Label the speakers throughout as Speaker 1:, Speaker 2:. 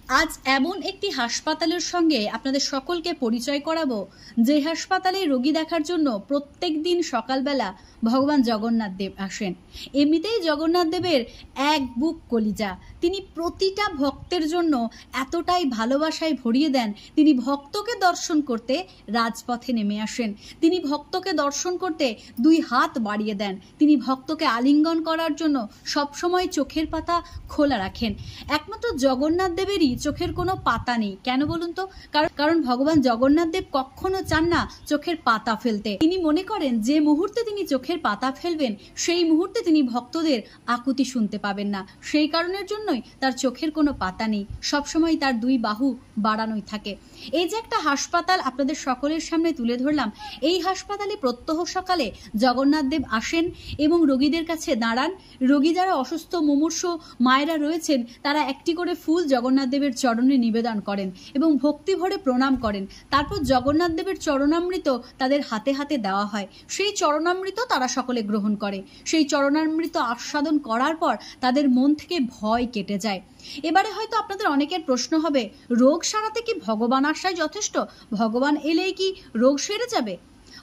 Speaker 1: আজ এমন একটি হাসপাতালের সঙ্গে আপনাদের সকলকে পরিচয় করাবো, যে হাসপাতালে রোগী দেখার জন্য প্রত্যেক দিন সকালবেলা ভগবান জগন্নাথ দেব আসেন। এমনিতেই জগন্নাথ দেবের এক বুক কলিজা। তিনি প্রতিটা ভক্তের জন্য এতটাই ভালোবাসায় ভরিয়ে দেন, তিনি ভক্তকে দর্শন করতে রাজপথে নেমে আসেন। তিনি ভক্তকে দর্শন করতে দুই হাত বাড়িয়ে দেন। তিনি ভক্তকে আলিঙ্গন করার জন্য সবসময় চোখের পাতা খোলা রাখেন। একমাত্র জগন্নাথ দেবেরই চোখের কোনো পাতা নেই। কেন বলুন তো? কারণ ভগবান জগন্নাথ দেব কখনো চান না চোখের পাতা ফেলতে। তিনি মনে করেন যে মুহূর্তে তিনি চোখের পাতা ফেলবেন সেই মুহূর্তে তিনি ভক্তদের আকুতি শুনতে পাবেন না। সেই কারণের জন্যই তার চোখের কোনো পাতা নেই, সবসময় তার দুই বাহু বাড়ানোই থাকে। এই যে একটা হাসপাতাল আপনাদের সকলের সামনে তুলে ধরলাম, এই হাসপাতালে প্রত্যহ সকালে জগন্নাথ দেব আসেন এবং রোগীদের কাছে দাঁড়ান। রোগী যারা অসুস্থ মুমূর্ষ মায়েরা রয়েছেন, তারা একটি করে ফুল জগন্নাথ দেবের চরণে নিবেদন করেন এবং ভক্তি ভরে প্রণাম করেন। তারপর জগন্নাথ দেবের চরণামৃত তাদের হাতে হাতে দেওয়া হয়। সেই চরণামৃত তারা সকলে গ্রহণ করে। সেই চরণামৃত আস্বাদন করার পর তাদের মন থেকে ভয় কেটে যায়। এবারে হয়তো আপনাদের অনেকের প্রশ্ন হবে, রোগ সারাতে কি ভগবান আসাই যথেষ্ট? ভগবান এলেই কি রোগ সেরে যাবে?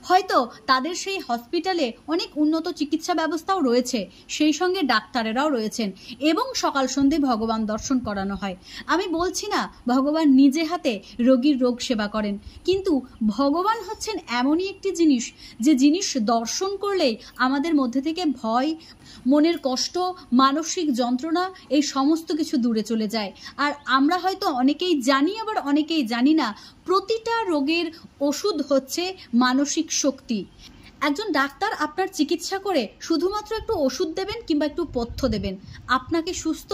Speaker 1: হয়তো তাদের সেই হসপিটালে অনেক উন্নত চিকিৎসা ব্যবস্থাও রয়েছে, সেই সঙ্গে ডাক্তারেরাও রয়েছেন এবং সকাল সন্ধে ভগবান দর্শন করানো হয়। আমি বলছি না ভগবান নিজে হাতে রোগীর রোগ সেবা করেন, কিন্তু ভগবান হচ্ছেন এমনই একটি জিনিস, যে জিনিস দর্শন করলেই আমাদের মধ্যে থেকে ভয়, মনের কষ্ট, মানসিক যন্ত্রণা এই সমস্ত কিছু দূরে চলে যায়। আর আমরা হয়তো অনেকেই জানি, আবার অনেকেই জানি না, প্রতিটা রোগের ওষুধ হচ্ছে মানসিক শক্তি। একজন ডাক্তার আপনার চিকিৎসা করে শুধুমাত্র একটু ওষুধ দেবেন কিংবা একটু পথ্য দেবেন, আপনাকে সুস্থ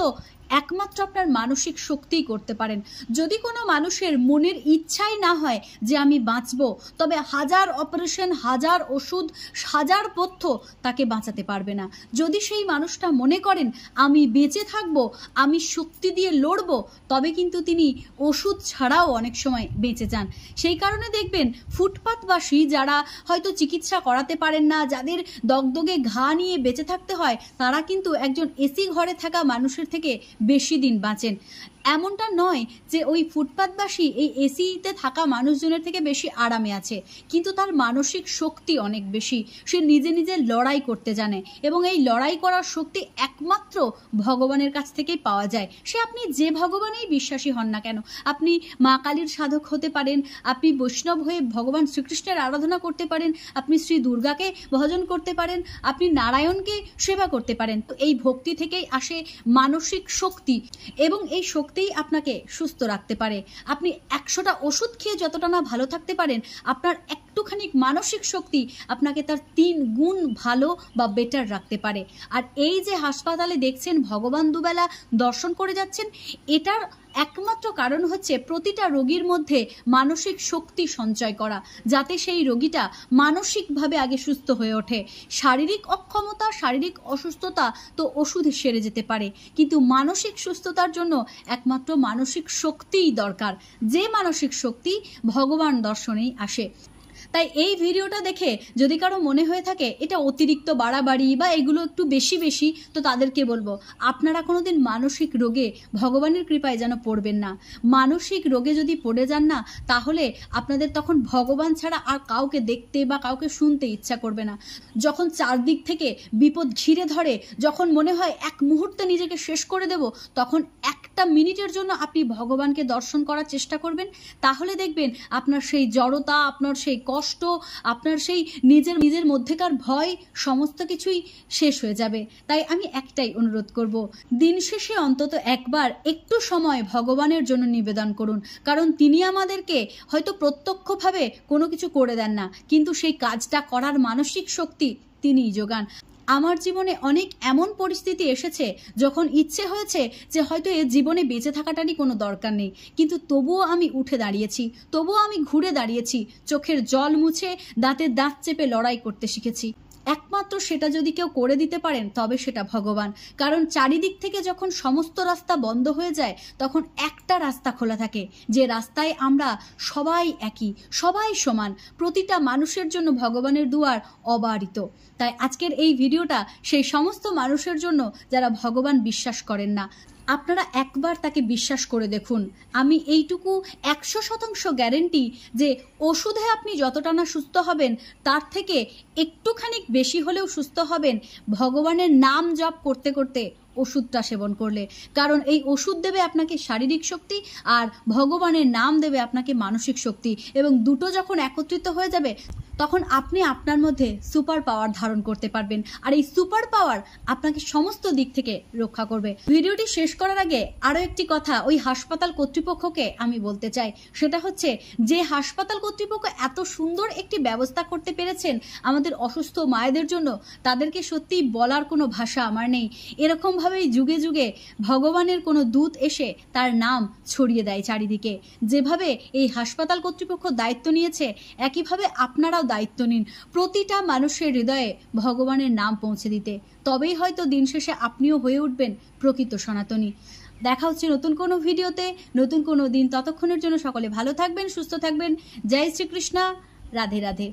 Speaker 1: একমাত্র আপনার মানসিক শক্তিই করতে পারেন। যদি কোনো মানুষের মনের ইচ্ছাই না হয় যে আমি বাঁচব, তবে হাজার অপারেশন, হাজার ওষুধ, হাজার পথ্য তাকে বাঁচাতে পারবে না। যদি সেই মানুষটা মনে করেন আমি বেঁচে থাকবো, আমি শক্তি দিয়ে লড়বো, তবে কিন্তু তিনি ওষুধ ছাড়াও অনেক সময় বেঁচে যান। সেই কারণে দেখবেন ফুটপাতবাসী যারা হয়তো চিকিৎসা করাতে পারেন না, যাদের দগদগে ঘা নিয়ে বেঁচে থাকতে হয়, তারা কিন্তু একজন এসি ঘরে থাকা মানুষের থেকে বেশি দিন বাঁচেন। এমনটা নয় যে ওই ফুটপাতবাসী এই এসিতে থাকা মানুষজনের থেকে বেশি আরামে আছে, কিন্তু তার মানসিক শক্তি অনেক বেশি। সে নিজে নিজে লড়াই করতে জানে এবং এই লড়াই করার শক্তি একমাত্র ভগবানের কাছ থেকেই পাওয়া যায়। সে আপনি যে ভগবানেই বিশ্বাসী হন না কেন, আপনি মা কালীর সাধক হতে পারেন, আপনি বৈষ্ণব হয়ে ভগবান শ্রীকৃষ্ণের আরাধনা করতে পারেন, আপনি শ্রী দুর্গাকে ভজন করতে পারেন, আপনি নারায়ণকে সেবা করতে পারেন। তো এই ভক্তি থেকেই আসে মানসিক শক্তি এবং এই শক্তি আপনাকে সুস্থ রাখতে পারে। আপনি 100টা ওষুধ খেয়ে যতটা না ভালো থাকতে পারেন, আপনার একটুখানি মানসিক শক্তি আপনাকে তার 3 গুণ ভালো বা বেটার রাখতে পারে। আর এই যে হাসপাতালে দেখছেন ভগবান দুবেলা দর্শন করে যাচ্ছেন, এটার একমাত্র কারণ হচ্ছে প্রতিটা রোগীর মধ্যে মানসিক শক্তি সঞ্চয় করা, যাতে সেই রোগীটা মানসিকভাবে আগে সুস্থ হয়ে ওঠে। শারীরিক অক্ষমতা, শারীরিক অসুস্থতা তো ওষুধে সেরে যেতে পারে, কিন্তু মানসিক সুস্থতার জন্য একমাত্র মানসিক শক্তিই দরকার, যে মানসিক শক্তি ভগবান দর্শনেই আসে। তাই এই ভিডিওটা দেখে যদি কারো মনে হয়ে থাকে এটা অতিরিক্ত বাড়াবাড়ি বা এগুলো একটু বেশি বেশি, তো তাদেরকে বলবো আপনারা কোনোদিন মানসিক রোগে ভগবানের কৃপায় যেন পড়বেন না। মানসিক রোগে যদি পড়ে যান না, তাহলে আপনাদের তখন ভগবান ছাড়া আর কাউকে দেখতে বা কাউকে শুনতে ইচ্ছা করবে না। যখন চারদিক থেকে বিপদ ঘিরে ধরে, যখন মনে হয় এক মুহূর্তে নিজেকে শেষ করে দেব, তখন একটা মিনিটের জন্য আপনি ভগবানকে দর্শন করার চেষ্টা করবেন। তাহলে দেখবেন আপনার সেই জড়তা, আপনার সেই কষ্ট, আপনার সেই নিজের মধ্যেকার ভয় সমস্ত কিছুই শেষ হয়ে যাবে। তাই আমি একটাই অনুরোধ করব, দিন শেষে অন্তত একবার একটু সময় ভগবানের জন্য নিবেদন করুন। কারণ তিনি আমাদেরকে হয়তো প্রত্যক্ষভাবে কোনো কিছু করে দেন না, কিন্তু সেই কাজটা করার মানসিক শক্তি তিনিই যোগান। আমার জীবনে অনেক এমন পরিস্থিতি এসেছে যখন ইচ্ছে হয়েছে যে হয়তো এ জীবনে বেঁচে থাকাটারই কোনো দরকার নেই, কিন্তু তবুও আমি উঠে দাঁড়িয়েছি, তবুও আমি ঘুরে দাঁড়িয়েছি, চোখের জল মুছে দাঁতের দাঁত চেপে লড়াই করতে শিখেছি। একমাত্র সেটা যদি কেউ করে দিতে পারেন তবে সেটা ভগবান। কারণ চারিদিক থেকে যখন সমস্ত রাস্তা বন্ধ হয়ে যায়, তখন একটা রাস্তা খোলা থাকে, যে রাস্তায় আমরা সবাই একই, সবাই সমান, প্রতিটা মানুষের জন্য ভগবানের দুয়ার অবারিত। তাই আজকের এই ভিডিওটা সেই সমস্ত মানুষের জন্য যারা ভগবান বিশ্বাস করেন না, আপনারা একবার তাকে বিশ্বাস করে দেখুন। আমি এইটুকু 100% গ্যারেন্টি যে ওষুধে আপনি যতটা না সুস্থ হবেন তার থেকে একটুখানি বেশি হলেও সুস্থ হবেন ভগবানের নাম জপ করতে করতে ওষুধটা সেবন করলে। কারণ এই ওষুধ দেবে আপনাকে শারীরিক শক্তি আর ভগবানের নাম দেবে আপনাকে মানসিক শক্তি, এবং দুটো যখন একত্রিত হয়ে যাবে তখন আপনি আপনার মধ্যে সুপার পাওয়ার ধারণ করতে পারবেন, আর এই সুপার পাওয়ার আপনাকে সমস্ত দিক থেকে রক্ষা করবে। ভিডিওটি শেষ করার আগে আরও একটি কথা ওই হাসপাতাল কর্তৃপক্ষকে আমি বলতে চাই, সেটা হচ্ছে যে হাসপাতাল কর্তৃপক্ষ এত সুন্দর একটি ব্যবস্থা করতে পেরেছেন আমাদের অসুস্থ মায়েদের জন্য, তাদেরকে সত্যিই বলার কোনো ভাষা আমার নেই। এরকমভাবেই যুগে যুগে ভগবানের কোনো দূত এসে তার নাম ছড়িয়ে দেয় চারিদিকে। যেভাবে এই হাসপাতাল কর্তৃপক্ষ দায়িত্ব নিয়েছে, একইভাবে আপনারাও দায়িত্ব নিন প্রতিটা মানুষের হৃদয়ে ভগবানের নাম পৌঁছে দিতে। তবেই হয়তো দিন শেষে আপনিও হয়ে উঠবেন প্রকৃত সনাতনী। দেখা হচ্ছে নতুন কোনো ভিডিওতে, নতুন কোনো দিন। ততক্ষণের জন্য সকলে ভালো থাকবেন, সুস্থ থাকবেন। জয় শ্রীকৃষ্ণ, রাধে রাধে।